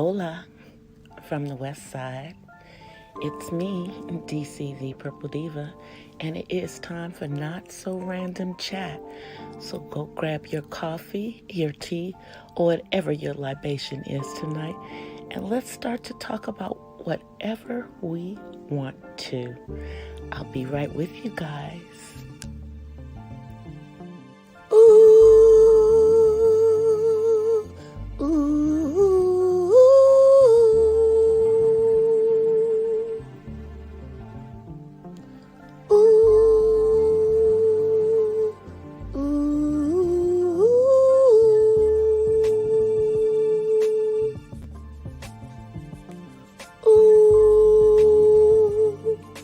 Hola from the west side. It's me, DC the Purple Diva, and it is time for Not So Random Chat. So go grab your coffee, your tea, or whatever your libation is tonight, and let's start to talk about whatever we want to. I'll be right with you guys. Ooh, ooh, ooh, ooh,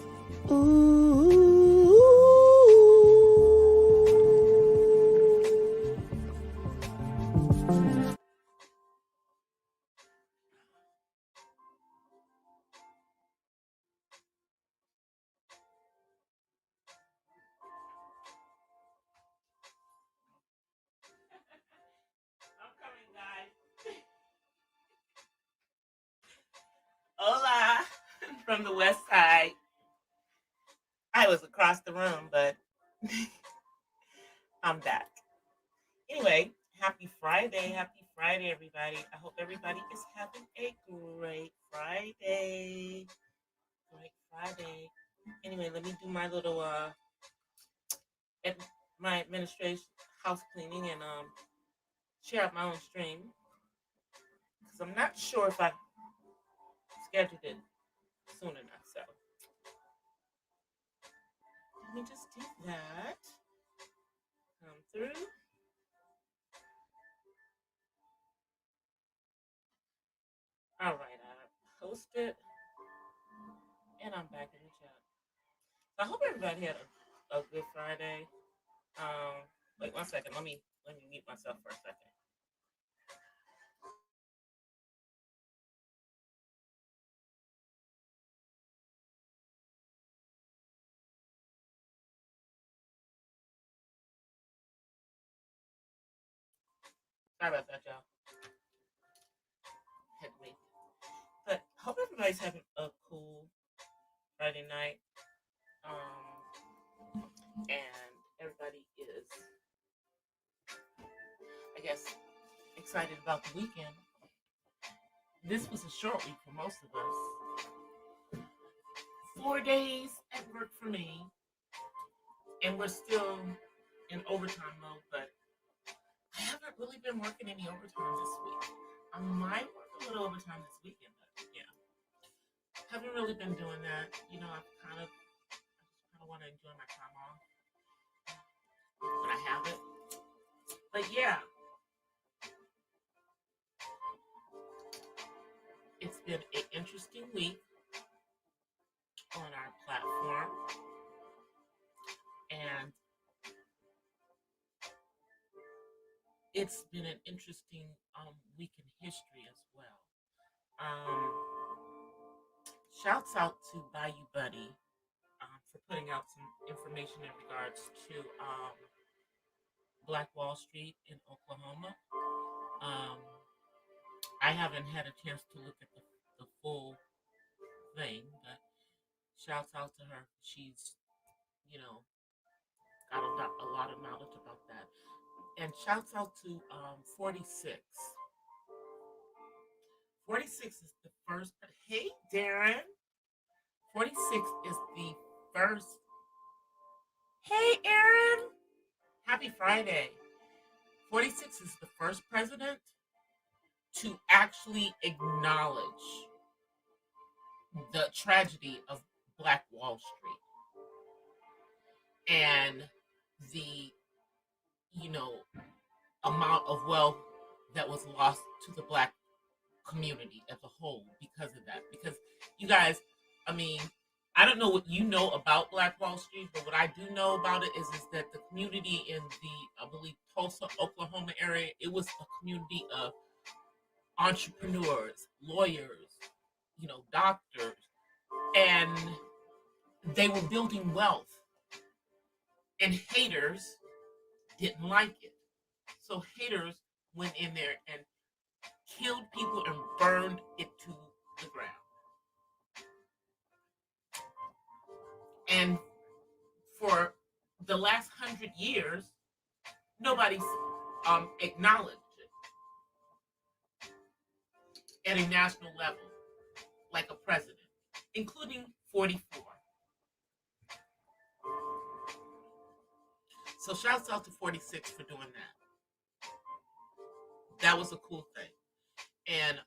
ooh, ooh. I'm coming, guys. Hola from the west side. I was across the room, but I'm back. Anyway, happy Friday. Happy Friday, everybody. I hope everybody is having a great Friday. Great Friday. Anyway, let me do my little my administration house cleaning and share out my own stream because I'm not sure if I scheduled it soon enough. So let me just do that. Come through. All right, I posted and I'm back in the chat. So I hope everybody had a good Friday. Wait 1 second. Let me mute myself for a second. Sorry about that, y'all. Had to wait. But hope everybody's having a cool Friday night. And everybody is, I guess, excited about the weekend. This was a short week for most of us. 4 days at work for me, and we're still in overtime mode, but I haven't really been working any overtime this week. I might work a little overtime this weekend, but yeah, haven't really been doing that. You know, I just kind of want to enjoy my time off when I have it. But yeah, it's been an interesting week on our platform, and it's been an interesting week in history as well. Um, Shouts out to Bayou Buddy for putting out some information in regards to Black Wall Street in Oklahoma. Um, I haven't had a chance to look at the full thing, but shouts out to her. She's, you know, got a lot of knowledge about that. And shouts out to 46. 46 is the first. Hey, Darren. 46 is the first. Hey, Aaron. Happy Friday. 46 is the first president to actually acknowledge the tragedy of Black Wall Street and the, you know, amount of wealth that was lost to the Black community as a whole because of that. Because you guys, I mean, I don't know what you know about Black Wall Street, but what I do know about it is that the community in the, I believe, Tulsa, Oklahoma area, it was a community of entrepreneurs, lawyers, you know, doctors, and they were building wealth. And haters didn't like it. So haters went in there and killed people and burned it to the ground. And for the last 100 years, nobody's acknowledged it at a national level like a president, including 44. So shouts out to 46 for doing that. That was a cool thing. And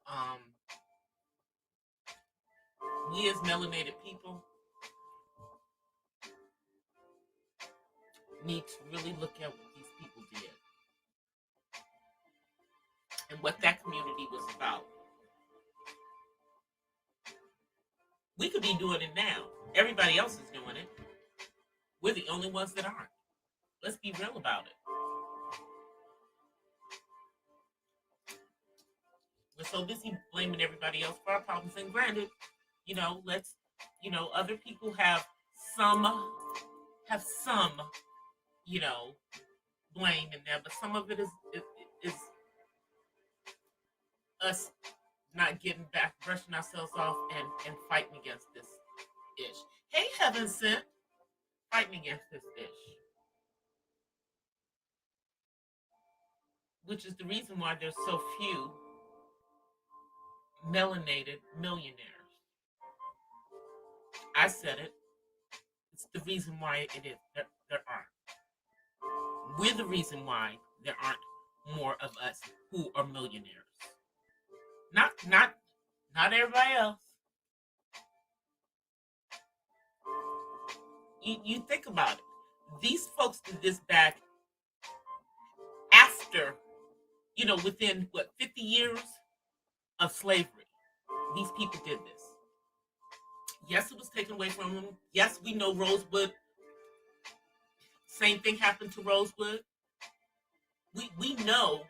we as melanated people need to really look at what these people did and what that community was about. We could be doing it now. Everybody else is doing it. We're the only ones that aren't. Let's be real about it. We're so busy blaming everybody else for our problems. And granted, let's, other people have some, blame in there, but some of it is us not getting back, brushing ourselves off, and fighting against this ish. Hey, Heaven Sent, fighting against this ish. Which is the reason why there's so few melanated millionaires. I said it. It's the reason why it is. There aren't. We're the reason why there aren't more of us who are millionaires. Not everybody else. You think about it. These folks did this back after, within 50 years of slavery. These people did this. Yes, it was taken away from them. Yes, we know Rosewood. Same thing happened to Rosewood. We know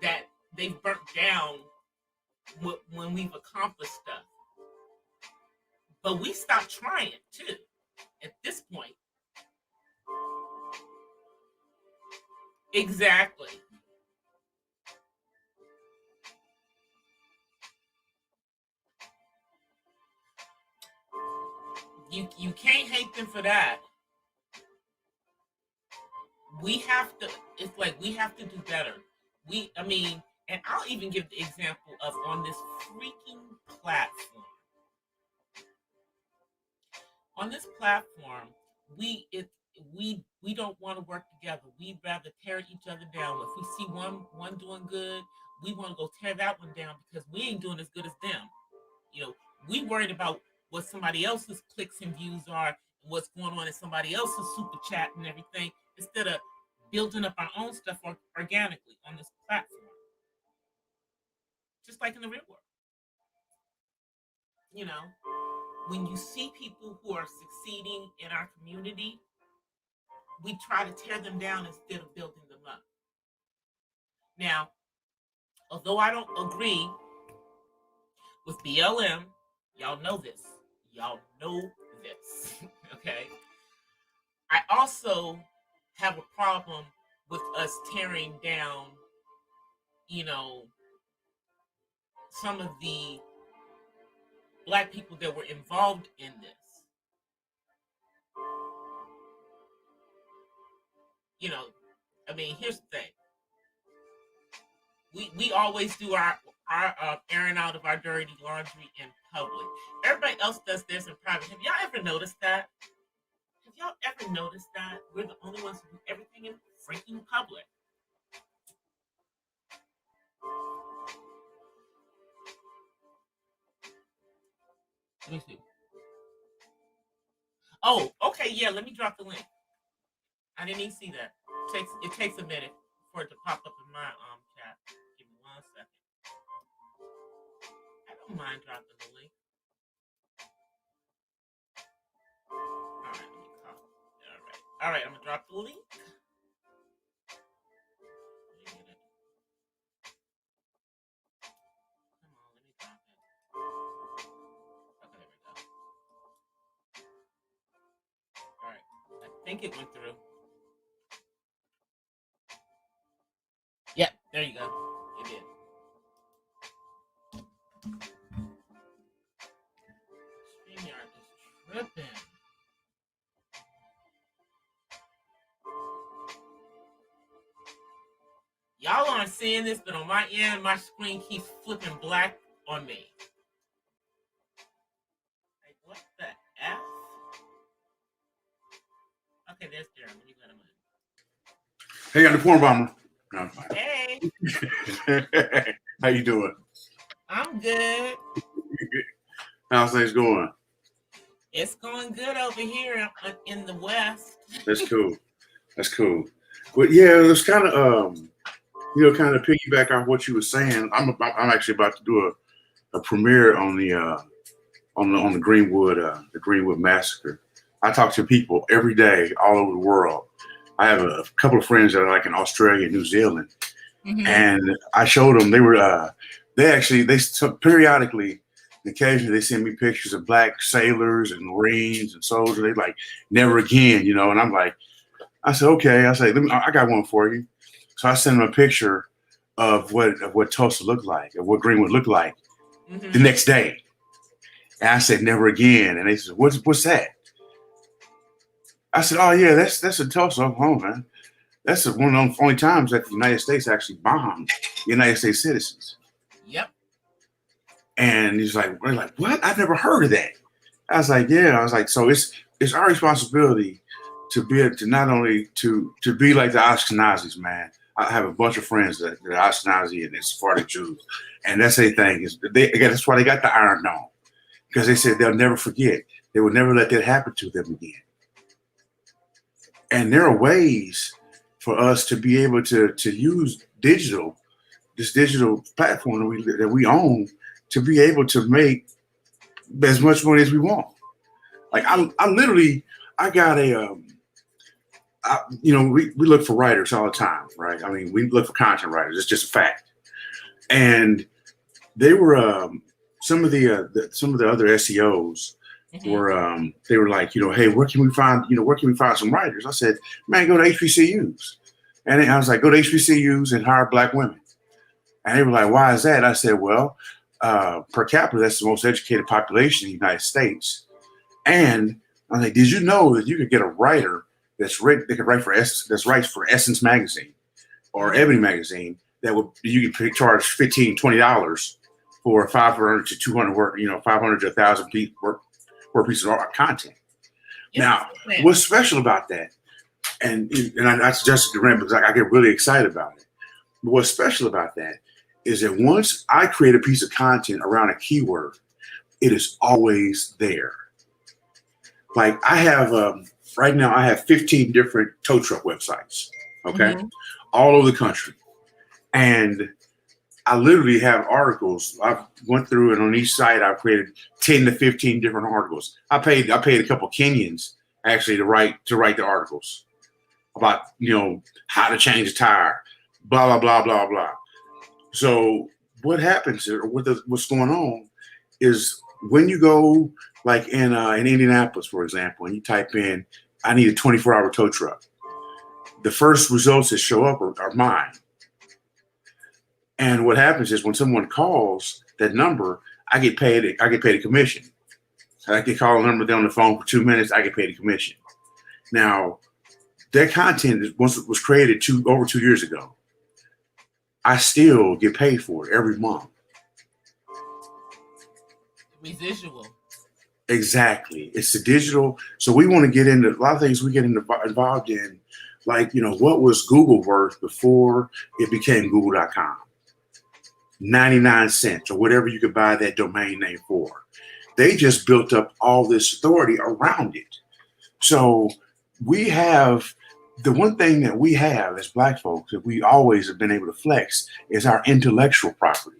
that they've burnt down when we've accomplished stuff. But we stopped trying, too, at this point. Exactly. You can't hate them for that. We have to, it's like we have to do better. And I'll even give the example of on this freaking platform. On this platform, we don't want to work together. We'd rather tear each other down. If we see one doing good, we want to go tear that one down because we ain't doing as good as them. We worried about what somebody else's clicks and views are, and what's going on in somebody else's super chat and everything, instead of building up our own stuff organically on this platform. Just like in the real world. When you see people who are succeeding in our community, we try to tear them down instead of building them up. Now, although I don't agree with BLM, y'all know this. Okay? I also have a problem with us tearing down, some of the Black people that were involved in this. Here's the thing. We always do our airing out of our dirty laundry in public. Everybody else does this in private. Have y'all ever noticed that? We're the only ones who do everything in freaking public. Let me see. Oh, okay, yeah, let me drop the link. I didn't even see that. It takes a minute for it to pop up in my chat. Give me 1 second. I don't mind dropping the link. Alright, let me copy. Alright, I'm gonna drop the link. I think it went through. Yep, there you go. It did. Y'all aren't seeing this, but on my end, my screen keeps flipping black on me. Like, what the F? Okay, there's Darren. When you got him in. Hey, I'm the corn bomber. No, I'm fine. Hey. How you doing? I'm good. How's things going? It's going good over here in the West. That's cool. That's cool. But yeah, it was kind of kind of piggyback off what you were saying. I'm actually about to do a premiere on the Greenwood massacre. I talk to people every day all over the world. I have a couple of friends that are like in Australia and New Zealand, and I showed them. They periodically, occasionally they send me pictures of black sailors and Marines and soldiers. They like never again, and I'm like, I said okay. I said I got one for you. So I sent them a picture of what Tulsa looked like, of what Greenwood looked like the next day. And I said, never again. And they said, what's that? I said, oh yeah, that's in Tulsa, Oklahoma, man. That's one of the only times that the United States actually bombed the United States citizens. Yep. And we're like, what? I've never heard of that. I was like, yeah. I was like, so it's our responsibility to not only to be like the Ashkenazis, man. I have a bunch of friends that are Ashkenazi and Sephardic Jews, and that's their thing. That's why they got the Iron Dome, because they said they'll never forget. They will never let that happen to them again. And there are ways for us to be able to use this digital platform that we own, to be able to make as much money as we want. Like I got a we look for writers all the time, right? I mean, we look for content writers. It's just a fact. And they were some of the other SEOs were they were like, hey, where can we find some writers? I said, man, go to HBCUs. And I was like, go to HBCUs and hire black women. And they were like, why is that? I said, well, per capita, that's the most educated population in the United States. And I was like, did you know that you could get a writer that could write for Essence magazine or Ebony magazine you could charge $15, $20 for 500 to 200 work, 500 to 1,000 per piece of art content. Yes, now, what's special about that? And I suggested to Ren because I get really excited about it. But what's special about that is that once I create a piece of content around a keyword, it is always there. Like I have right now, I have 15 different tow truck websites, okay, all over the country. And I literally have articles. I went through and on each site, I created 10 to 15 different articles. I paid a couple of Kenyans actually to write the articles about, how to change a tire, blah, blah, blah, blah, blah. So what happens or what's going on is when you go like in Indianapolis, for example, and you type in, I need a 24-hour tow truck, the first results that show up are mine. And what happens is when someone calls that number, I get paid a commission. I can call a number on the phone for 2 minutes, I get paid a commission. Now, that content was created over 2 years ago. I still get paid for it every month. Residual. Exactly. It's the digital. So we want to get into a lot of things we get involved in, like, what was Google worth before it became Google.com? 99 cents or whatever you could buy that domain name for. They just built up all this authority around it. So we have the one thing that we have as Black folks that we always have been able to flex is our intellectual property.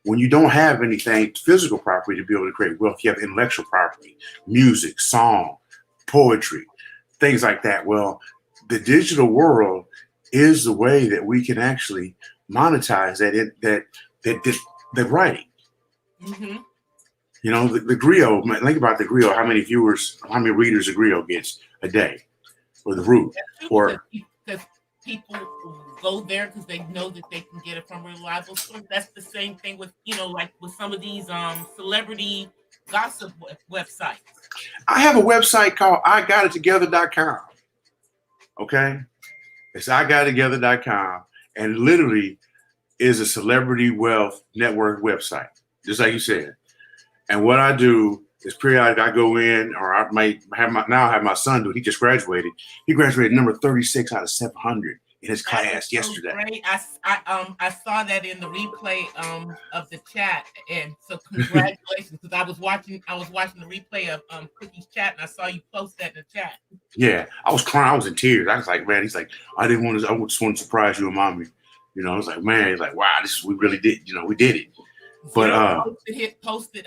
When you don't have anything physical property to be able to create wealth, you have intellectual property, music, song, poetry, things like that. Well, the digital world is the way that we can actually monetize that writing. The griot. Think about the griot. How many readers the griot gets a day, or the root, or because people go there because they know that they can get it from a reliable source. That's the same thing with like with some of these celebrity gossip websites. I have a website called IGotItTogether.com. Okay, it's IGotItTogether.com, and literally is a celebrity wealth network website, just like you said. And what I do is periodically I go in, or I might have my son do it. He just graduated. He graduated number 36 out of 700 in his class yesterday. Great. I saw that in the replay of the chat, and so congratulations, because I was watching the replay of Cookie's chat, and I saw you post that in the chat. Yeah, I was crying. I was in tears. I was like, man, he's like, I just want to surprise you and mommy. You know, I was like, man, he's like, wow, we really did. You know, we did it. But posted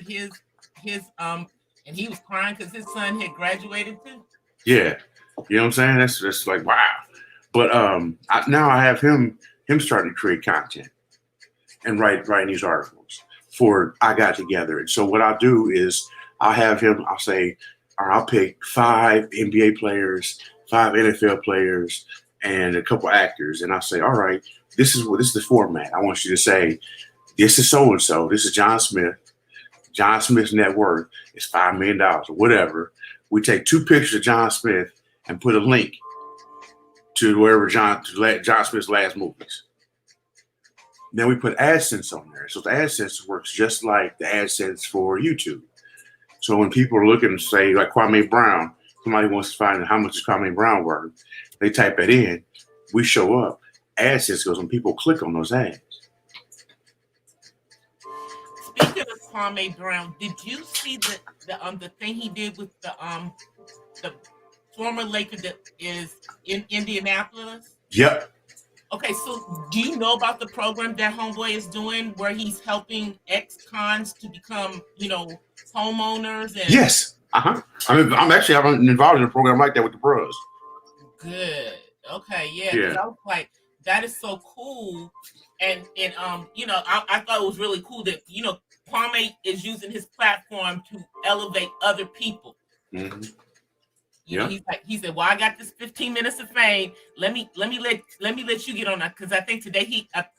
his and he was crying because his son had graduated too. Yeah, you know what I'm saying? That's like, wow. But now I have him starting to create content and writing these articles for I Got Together. And so what I'll do is I'll have him. I'll say, or I'll pick 5 NBA players, 5 NFL players, and a couple actors, and I'll say, all right, this is the format. I want you to say, this is so and so. This is John Smith. John Smith's net worth is $5 million or whatever. We take 2 pictures of John Smith and put a link to wherever John Smith's last movies. Then we put AdSense on there. So the AdSense works just like the AdSense for YouTube. So when people are looking to say, like Kwame Brown, somebody wants to find out how much is Kwame Brown worth, they type it in, we show up. AdSense goes and people click on those ads. Speaking of Kwame Brown, did you see the thing he did with the former Laker that is in Indianapolis? Yep. Okay, so do you know about the program that homeboy is doing where he's helping ex-cons to become, homeowners? And yes. I'm involved in a program like that with the bros. Good. Okay, yeah. I was like, that is so cool. And I thought it was really cool that, Kwame is using his platform to elevate other people. Mm-hmm. He said, well, I got this 15 minutes of fame. Let me let you get on that, because I think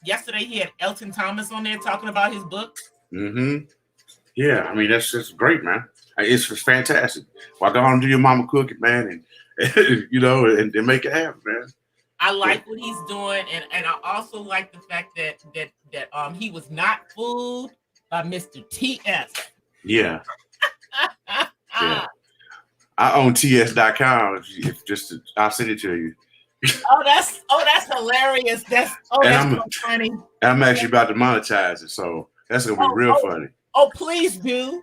yesterday he had Elton Thomas on there talking about his book. Mm-hmm. Yeah, I mean that's great, man. It's fantastic. Well, go on and do your mama cooking, man, and and make it happen, man. I like what he's doing, and I also like the fact that he was not fooled by Mr. TS. Yeah. Yeah. I own TS.com. I'll send it to you. Oh, that's hilarious. That's so funny. I'm actually about to monetize it, so that's gonna be real funny. Oh, please do.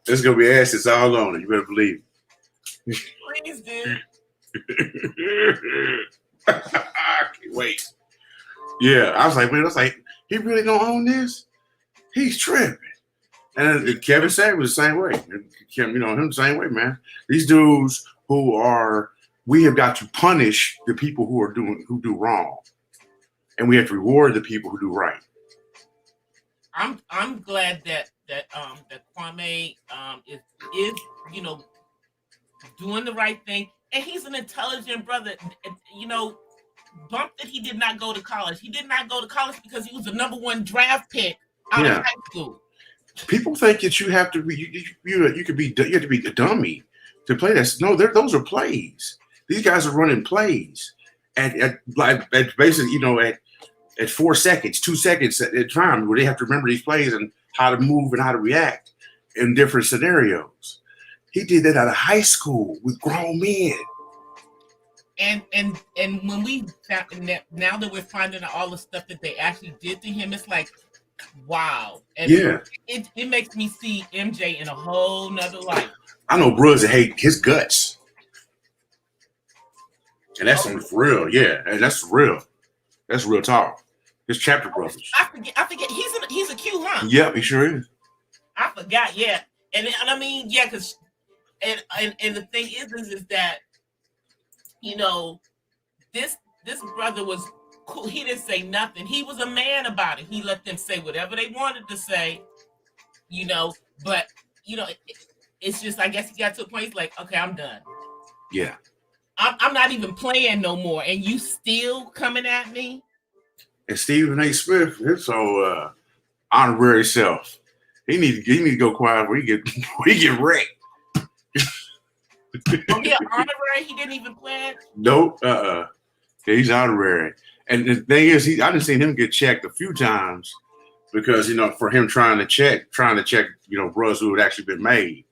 There's gonna be assets all on it. You better believe it. Please do. I can't wait. Yeah, I was like, he really don't own this? He's tripping. And Kevin Samuels was the same way. Him the same way, man. These dudes we have got to punish the people who do wrong, and we have to reward the people who do right. I'm glad that Kwame is doing the right thing, and he's an intelligent brother. Bump that he did not go to college. He did not go to college because he was the #1 draft pick out of high school. People think that you have to be you have to be a dummy to play this. No, those are plays. These guys are running plays at basically at 4 seconds, 2 seconds at a time, where they have to remember these plays and how to move and how to react in different scenarios. He did that out of high school with grown men. And when we found now that we're finding out all the stuff that they actually did to him, it's like, wow. And it makes me see MJ in a whole nother light. I know bros that hate his guts. And that's for real, yeah. And that's real. That's real talk. His chapter brothers. I forget. He's a Q, huh? Yep, he sure is. I forgot, yeah. And I mean, yeah, because and the thing is that this brother was cool. He didn't say nothing. He was a man about it. He let them say whatever they wanted to say, but it's just, I guess he got to a point, he's like, okay, I'm done. Yeah. I'm not even playing no more, and you still coming at me? And Stephen A. Smith, his so honorary self, he need to go quiet where he get wrecked. Oh yeah, honorary. He didn't even play it. Nope. He's honorary. And the thing is, I done seen him get checked a few times because, for him trying to check, bros who had actually been made.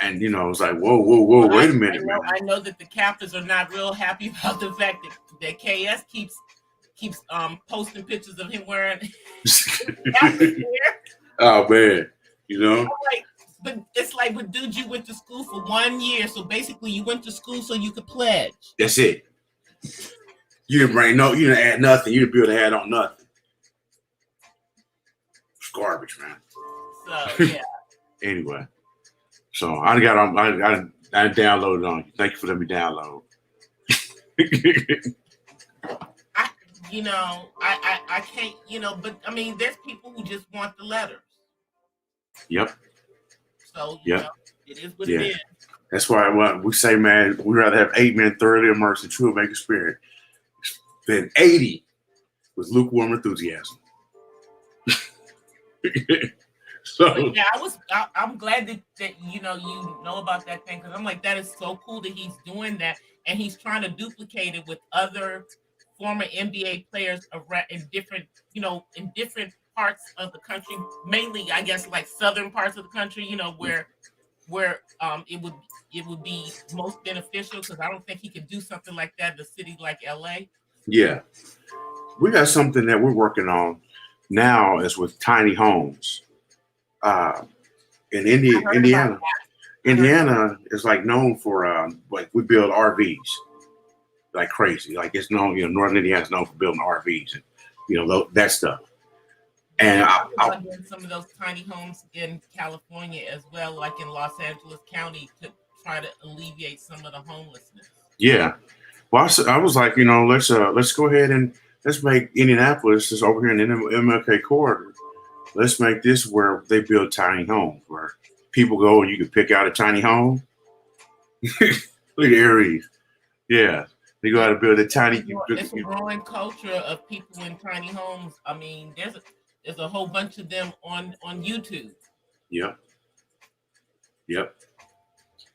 And, it's like, whoa, Well, wait a minute, man. I know that the captors are not real happy about the fact that KS keeps posting pictures of him wearing Oh, man. But it's like with dudes, you went to school for 1 year. So basically you went to school so you could pledge. That's it. You didn't bring you didn't add nothing. You didn't build a hat on nothing. It's garbage, man. So yeah. Anyway, so I downloaded on you. Thank you for letting me download. I can't, but I mean, there's people who just want the letters. Yep. So it is what it is. That's why we say, man, we'd rather have 8 men thoroughly immersed in true American spirit than 80 with lukewarm enthusiasm. So yeah, I'm glad that you know about that thing, because I'm like, that is so cool that he's doing that, and he's trying to duplicate it with other former NBA players in different parts of the country, mainly I guess like southern parts of the country, where it would be most beneficial, because I don't think he could do something like that in a city like LA. Yeah, we got something that we're working on now is with tiny homes. In Indiana. Indiana is like known for like we build RVs like crazy. Like it's known, Northern Indiana is known for building RVs and that stuff. And I'm doing some of those tiny homes in California as well, like in Los Angeles County, to try to alleviate some of the homelessness. Yeah, well, I was like, let's go ahead and let's make Indianapolis, just over here in the MLK corridor. Let's make this where they build tiny homes where people go and you can pick out a tiny home. Look at Aries. Yeah. They go out and build a tiny. It's a growing culture of people in tiny homes. I mean, there's a whole bunch of them on YouTube. Yep.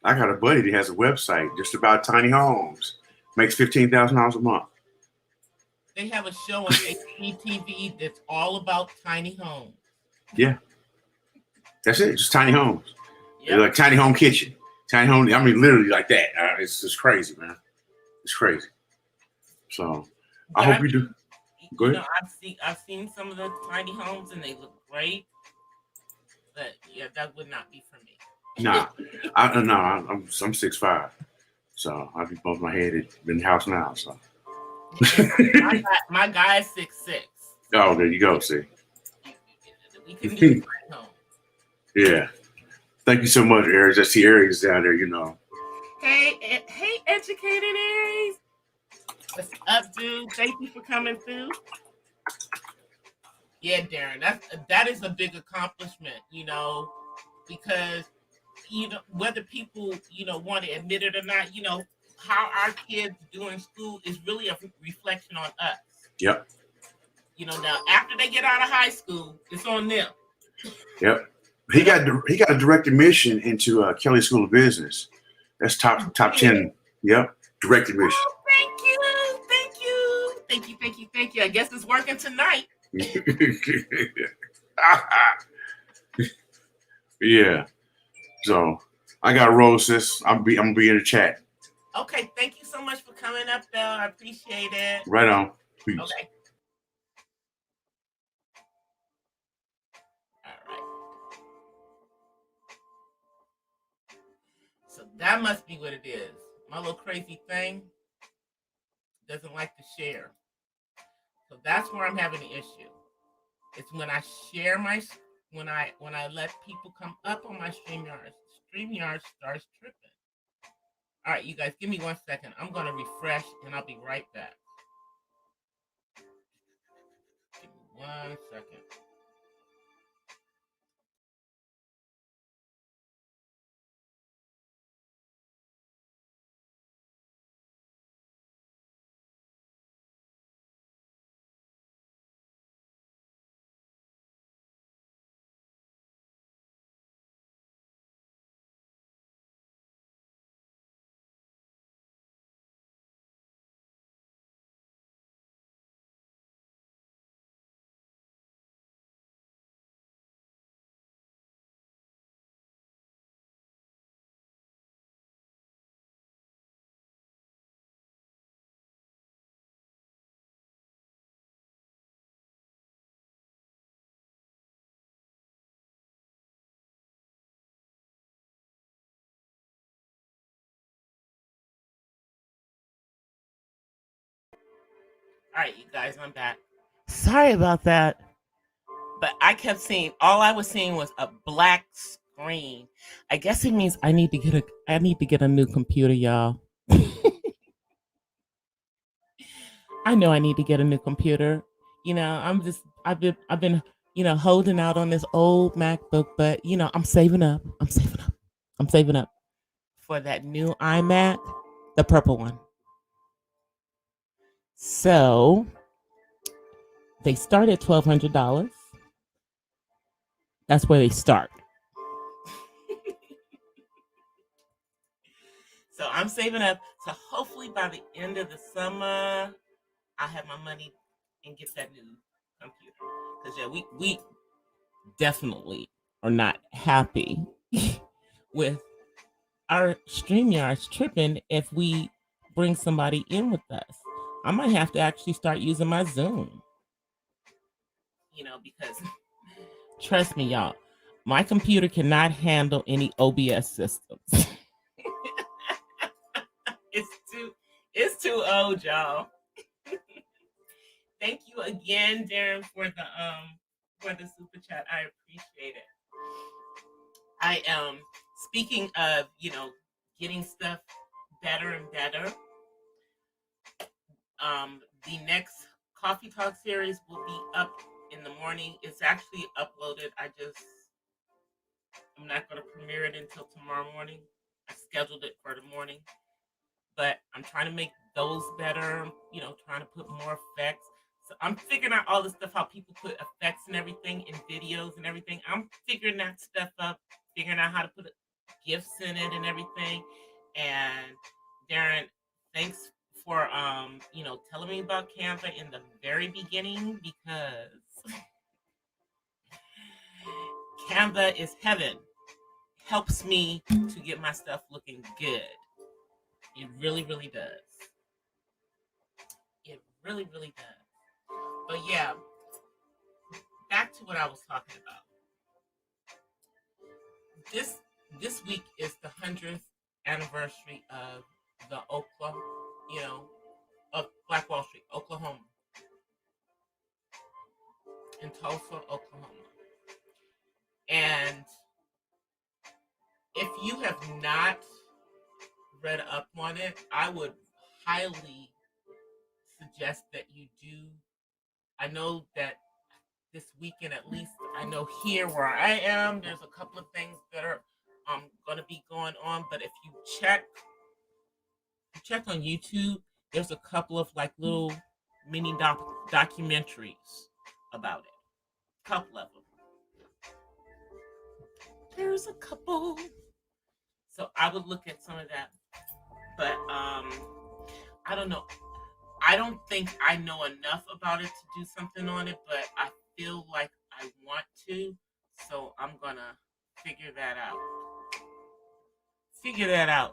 I got a buddy that has a website just about tiny homes. Makes $15,000 a month. They have a show on HGTV that's all about tiny homes. Yeah. That's it. Just tiny homes. Yep. Like tiny home kitchen. Tiny home. I mean, literally like that. It's just crazy, man. It's crazy. So I hope you do. Go ahead. I've seen some of the tiny homes and they look great. But yeah, that would not be for me. Nah. I'm 6'5", so I'll be bumping my head in the house now. So my guy is 6'6". Oh, there you go. See, we can do it at home. Yeah. Thank you so much, Aries. I see Aries down there. Hey, educated Aries. What's up, dude? Thank you for coming through. Yeah, Darren, that is a big accomplishment, because whether people want to admit it or not, how our kids do in school is really a reflection on us. Yep. Now after they get out of high school, it's on them. Yep. He got a direct admission into Kelly School of Business. That's top 10. Yep. Direct admission. Oh, thank you. I guess it's working tonight. Yeah. So I got to roll, sis. I'm gonna be in the chat. Okay. Thank you so much for coming up, though. I appreciate it. Right on. Peace. Okay. All right. So that must be what it is. My little crazy thing doesn't like to share. So that's where I'm having the issue. It's when I share when I let people come up on my StreamYard starts tripping. All right, you guys, give me 1 second. I'm gonna refresh and I'll be right back. Give me 1 second. All right, you guys, I'm back. Sorry about that. But I kept seeing, all I was seeing was a black screen. I guess it means I need to get a new computer, y'all. I know I need to get a new computer. I've been, holding out on this old MacBook, but I'm saving up. I'm saving up for that new iMac, the purple one. So they start at $1,200. That's where they start. So I'm saving up. So hopefully by the end of the summer, I'll have my money and get that new computer. Because yeah, we definitely are not happy with our StreamYards tripping if we bring somebody in with us. I might have to actually start using my Zoom. Because trust me, y'all, my computer cannot handle any OBS systems. It's too old, y'all. Thank you again, Darren, for the super chat. I appreciate it. I speaking of, getting stuff better and better. The next Coffee Talk series will be up in the morning. It's actually uploaded. I'm not going to premiere it until tomorrow morning. I scheduled it for the morning, but I'm trying to make those better. Trying to put more effects. So I'm figuring out all the stuff, how people put effects and everything in videos and everything. I'm figuring that stuff up, figuring out how to put gifts in it and everything. And Darren, thanks for telling me about Canva in the very beginning, because Canva is heaven. Helps me to get my stuff looking good. It really, really does. It really, really does. But yeah, back to what I was talking about. This week is the 100th anniversary of the of Black Wall Street, Oklahoma, in Tulsa, Oklahoma. And if you have not read up on it, I would highly suggest that you do. I know that this weekend, at least, I know here where I am, there's a couple of things that are going to be going on. But if you check on YouTube, there's a couple of like little mini documentaries about it. Couple of them. There's a couple. So I would look at some of that. But I don't know. I don't think I know enough about it to do something on it, but I feel like I want to. So I'm gonna figure that out.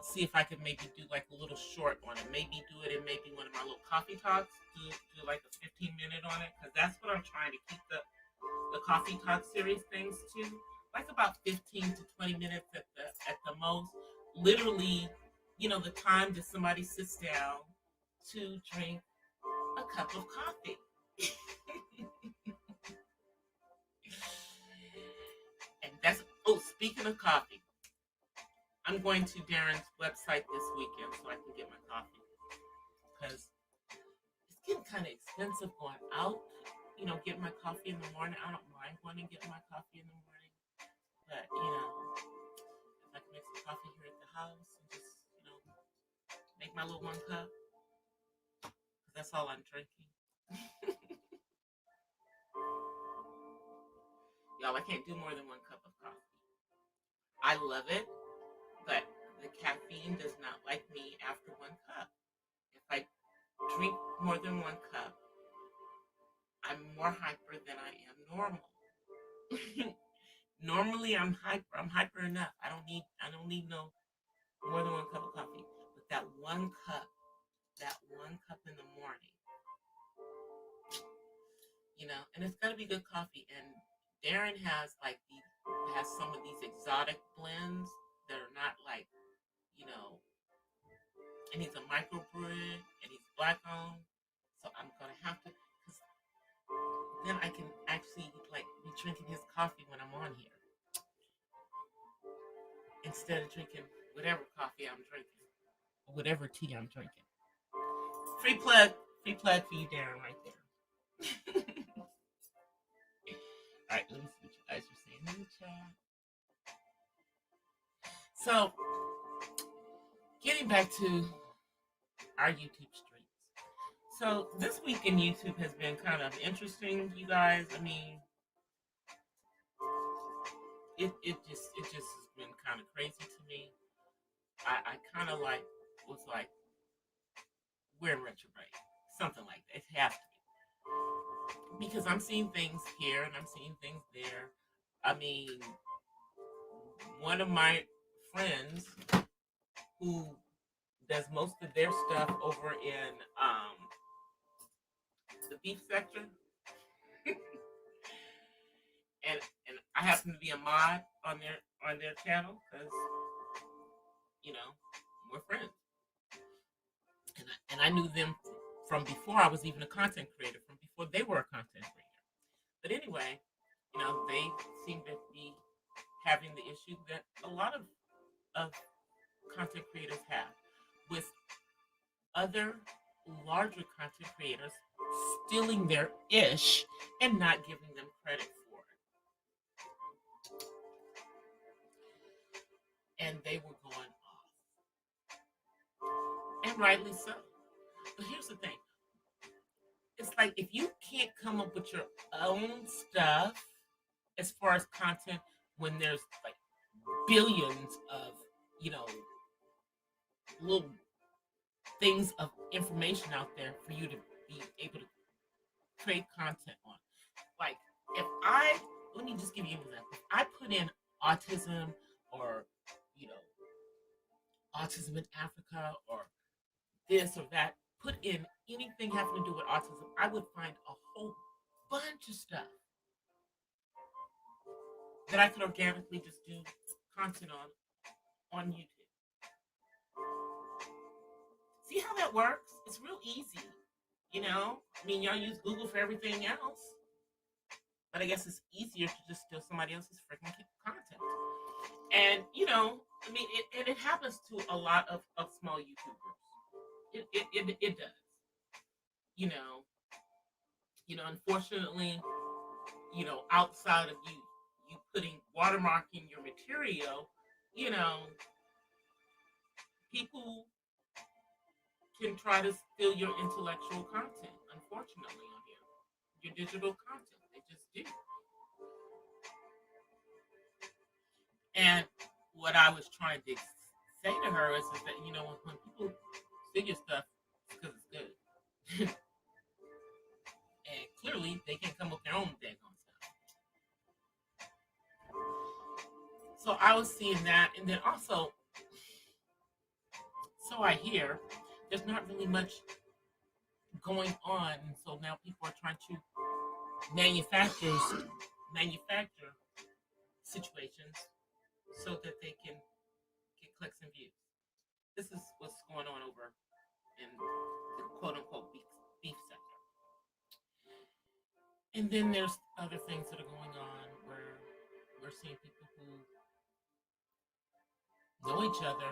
See if I could maybe do like a little short on it. Maybe do it in maybe one of my little coffee talks. Do like a 15-minute on it, because that's what I'm trying to keep the coffee talk series things to. Like about 15 to 20 minutes at the most. Literally, the time that somebody sits down to drink a cup of coffee. And speaking of coffee, I'm going to Darren's website this weekend so I can get my coffee, because it's getting kind of expensive going out. Getting my coffee in the morning. I don't mind going and getting my coffee in the morning, but if I can make some coffee here at the house and just make my little 1 cup, because that's all I'm drinking. Y'all, I can't do more than 1 cup of coffee. I love it, but the caffeine does not like me after 1 cup. If I drink more than 1 cup, I'm more hyper than I am normal. Normally I'm hyper. I'm hyper enough. I don't need no more than 1 cup of coffee. But that 1 cup in the morning, and it's gotta be good coffee. And Darren has some of these exotic blends that are not like, and he's a microbrewer and he's black owned. So I'm gonna have instead of drinking whatever coffee I'm drinking, or whatever tea I'm drinking. Free plug for you, Darren, right there. All right, let me see what you guys are saying in the chat. So, getting back to our YouTube streams. So, this week in YouTube has been kind of interesting, you guys. I mean, it just has been kind of crazy to me. I kind of was like, we're in retrograde, something like that. It has to be, because I'm seeing things here and I'm seeing things there. I mean, one of my friends who does most of their stuff over in the beef sector, and I happen to be a mod on their channel because we're friends, and I knew them from before I was even a content creator, from before they were a content creator. But anyway, they seem to be having the issue that a lot of content creators have, with other larger content creators stealing their ish and not giving them credit for it. And they were going off. And rightly so. But here's the thing. It's like, if you can't come up with your own stuff as far as content, when there's like billions of, little things of information out there for you to be able to create content on. Like, let me just give you an example. If I put in autism, or, autism in Africa, or this or that, put in anything having to do with autism, I would find a whole bunch of stuff that I could organically just do content on YouTube. See how that works? It's real easy. I mean, y'all use Google for everything else, but I guess it's easier to just steal somebody else's freaking content. And I mean, it happens to a lot of small YouTubers. It does. Unfortunately, outside of you putting watermarking your material, people can try to steal your intellectual content, unfortunately, on here. Your digital content. They just do. And what I was trying to say to her is that, when people steal your stuff, it's because it's good. And clearly, they can come up with their own daggone stuff. So I was seeing that. And then also, so I hear, there's not really much going on. And so now people are trying to manufacture situations so that they can get clicks and views. This is what's going on over in the quote-unquote beef sector. And then there's other things that are going on where we're seeing people who know each other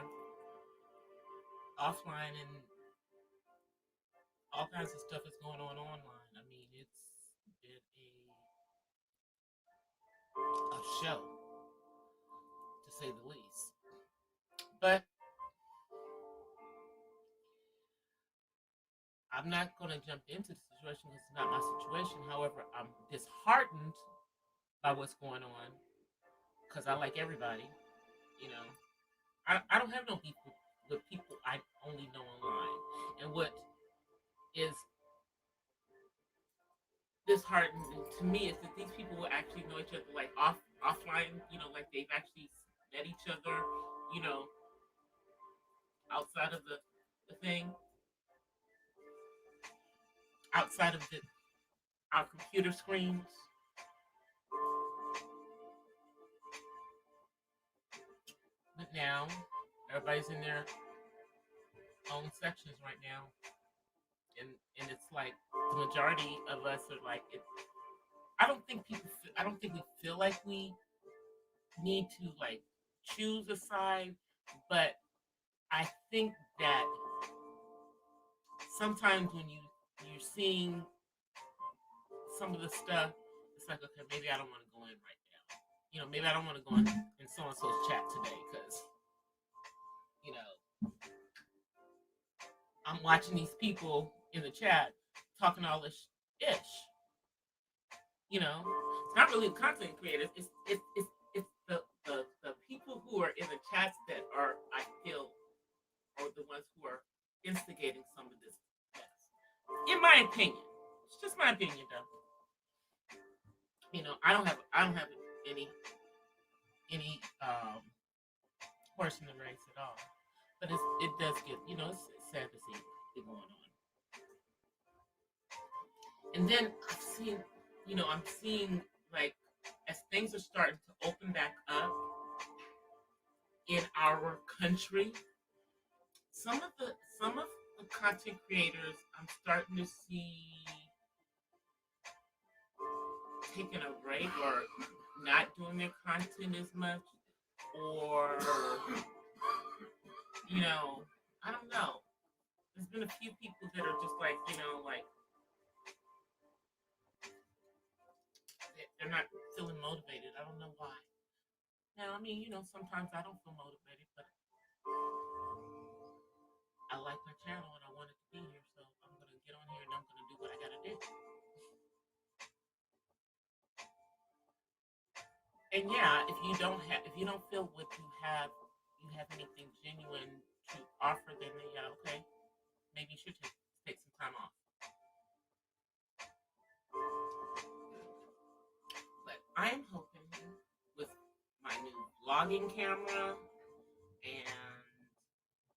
offline, and all kinds of stuff is going on online. I mean, it's been a show, to say the least. But I'm not going to jump into the situation because it's not my situation. However, I'm disheartened by what's going on because I like everybody. I don't have no beef with people I only know online. And what is disheartening to me is that these people will actually know each other, like offline. Like they've actually met each other. Outside of the thing, outside of our computer screens. But now, everybody's in their own sections right now, and it's like the majority of us are like it. I don't think we feel like we need to like choose a side, but I think that sometimes when you're seeing some of the stuff, it's like, okay, maybe I don't want to go in right now. Maybe I don't want to go in so and so's chat today because you know I'm watching these people in the chat talking all this ish. It's not really the content creators. It's the people who are in the chats that are, I feel, are the ones who are instigating some of this mess. In my opinion, it's just my opinion, though. I don't have any horse in the race at all. But it does get, it's sad to see it going on. And then I'm seeing like as things are starting to open back up in our country, some of the content creators I'm starting to see taking a break or not doing their content as much, or I don't know. There's been a few people that are just like they're not feeling motivated. I don't know why. Now, I mean, sometimes I don't feel motivated, but I like my channel and I want it to be here, so I'm gonna get on here and I'm gonna do what I gotta do. And yeah, if you don't feel what you have anything genuine to offer, then yeah, okay, maybe you should take some time off. But I am hoping with my new vlogging camera and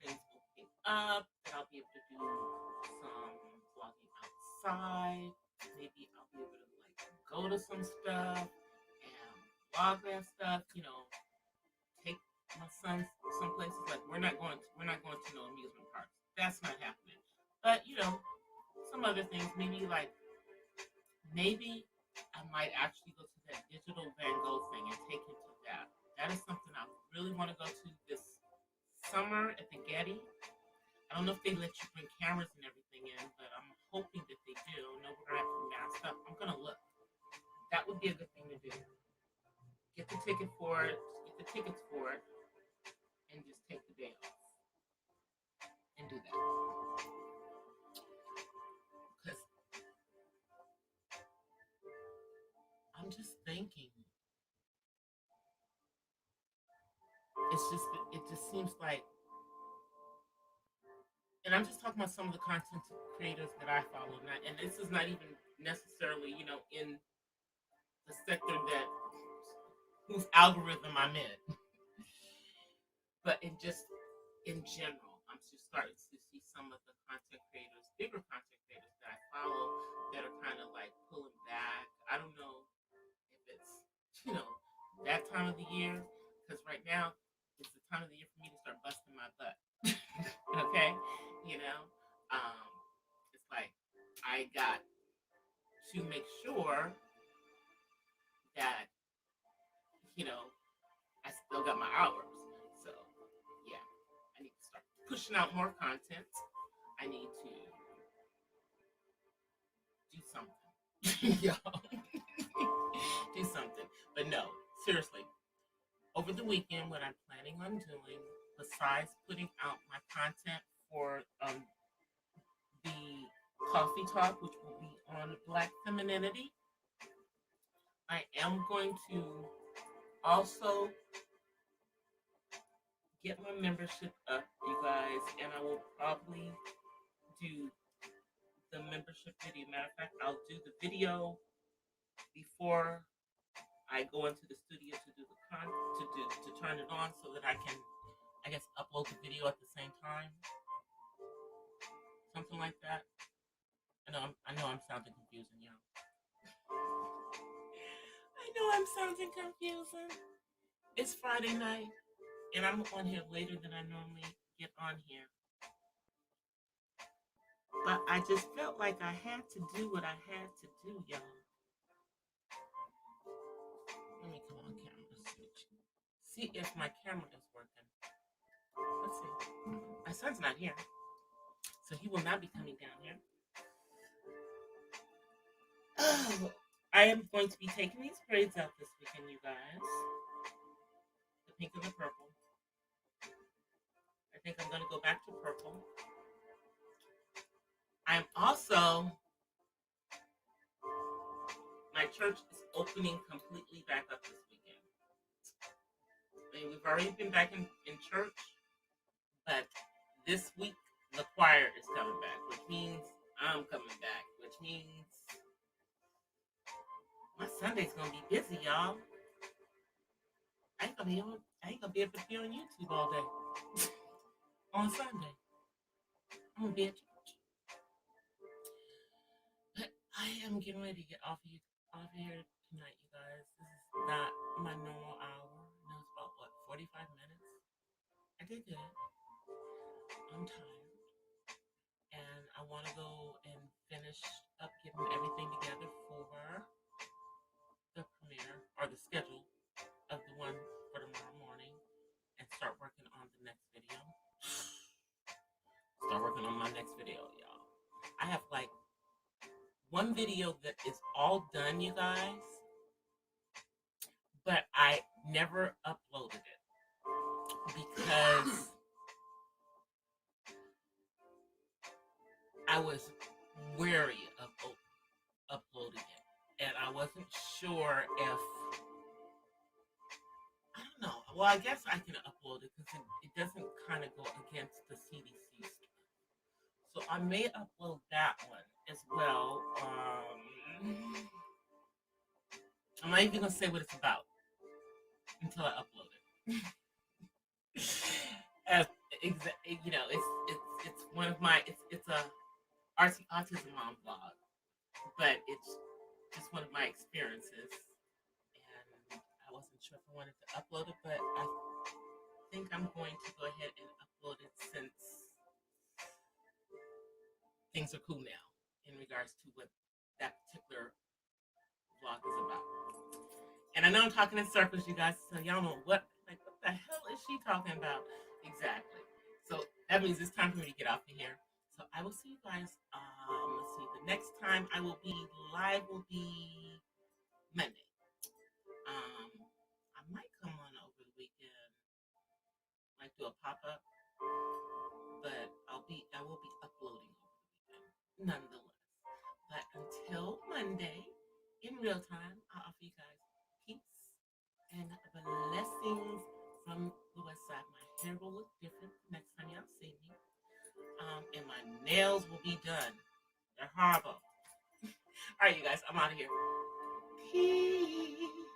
things opening up that I'll be able to do some vlogging outside. Maybe I'll be able to go to some stuff and vlog that stuff. Take my son some places. Like we're not going to no amusement parks. That's not happening. But some other things. Maybe I might actually go to that digital Van Gogh thing and take him to that. That is something I really want to go to this summer at the Getty. I don't know if they let you bring cameras and everything in, but I'm hoping that they do. No, we're gonna have to mask up. I'm gonna look. That would be a good thing to do. Get the tickets for it, and just take the day off and do that. Because I'm just thinking, it just seems like, and I'm just talking about some of the content creators that I follow, and this is not even necessarily, in the sector whose algorithm I'm in, but in general, I'm just starting to see some of the content creators, bigger content creators that I follow, that are kind of like pulling back. I don't know if it's that time of the year, because right now it's the time of the year for me to start busting my butt. Okay, it's like I got to make sure that I still got my hours. So yeah, I need to start pushing out more content. I need to do something, y'all. Do something. But no, seriously, over the weekend, what I'm planning on doing, besides putting out my content for the coffee talk, which will be on Black femininity, I am going to also get my membership up, you guys, and I will probably do the membership video. Matter of fact, I'll do the video before I go into the studio to do to turn it on, so that I can, I guess, upload the video at the same time, something like that. I know I'm sounding confusing, y'all. I know I'm sounding confusing. It's Friday night, and I'm on here later than I normally get on here. But I just felt like I had to do what I had to do, y'all. Let me come on camera. see if my camera is working. Let's see. My son's not here, so he will not be coming down here. Oh, I am going to be taking these braids out this weekend, you guys. The pink and the purple. I think I'm going to go back to purple. I'm also, my church is opening completely back up this weekend. I mean, we've already been back in church, but this week the choir is coming back, which means I'm coming back, which means my Sunday's gonna be busy, y'all. I ain't gonna be able to be on YouTube all day on Sunday. I'm gonna be at church, but I am getting ready to get off of here tonight, you guys. This is not my normal hour. No, it's about what, 45 minutes. I did good. I'm tired, and I want to go and finish up getting everything together for the premiere or the schedule of the one for tomorrow morning, and start working on the next video. Start working on my next video, y'all. I have like one video that is all done, you guys, but I never uploaded it because I was wary of uploading it, and I wasn't sure if, I don't know. Well, I guess I can upload it because it doesn't kind of go against the CDC stuff. So I may upload that one as well. I'm not even gonna say what it's about until I upload it. You know, it's one of my it's a autism mom vlog, but it's just one of my experiences, and I wasn't sure if I wanted to upload it, but I think I'm going to go ahead and upload it since things are cool now in regards to what that particular vlog is about. And I know I'm talking in circles, you guys, so y'all know what the hell is she talking about exactly. So that means it's time for me to get off of here. So I will see you guys. Let's see. The next time I will be live will be Monday. I might come on over the weekend, might do a pop up, but I will be uploading over the weekend nonetheless. But until Monday, in real time, I'll offer you guys peace and blessings from the west side. My hair will look different next time y'all see me. And my nails will be done. They're horrible. All right, you guys, I'm out of here. Peace.